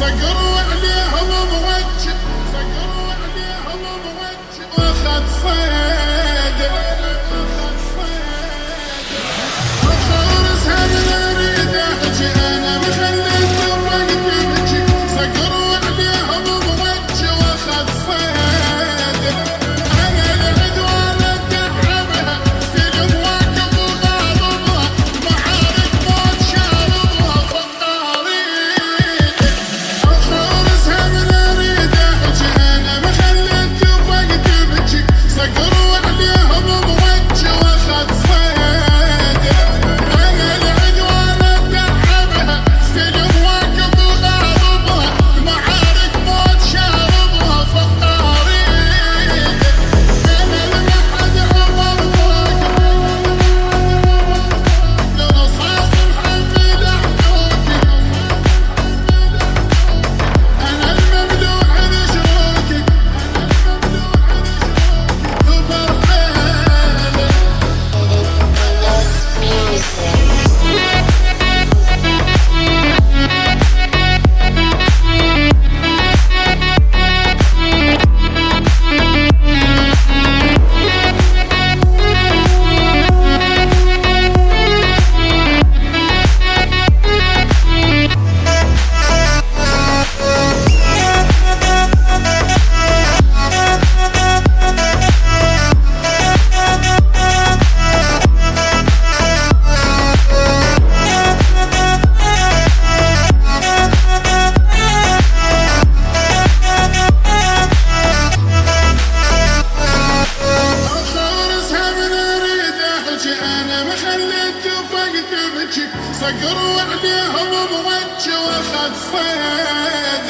صقروا عليهم موجه، صقروا عليهم موجه واخذ صيد، اخذ صيد وفارسها من اريده اجي انا مخليت وقت بجي، صقروا عليهم موجه واخذ صيد، انا العدوان اتعبها سلم واقف وغاضبها، معارك موت شاربها فالطريق، وفارسها من اريده اجي انا مخليت وقت بجي، صقروا عليهم موجه واخذ صيد، انا العدوان اتعبها سلم واقف وغاضبها، معارك موت شاربها فالطريق، انا المحد عمر فوق لرصاص محمد احكوكي، انا الممدوح لشوكي، وبرحيلك وفارسها من اريده اجي انا مخليت وفقت بجي، صقروا عليهم موجه واخذ صيد.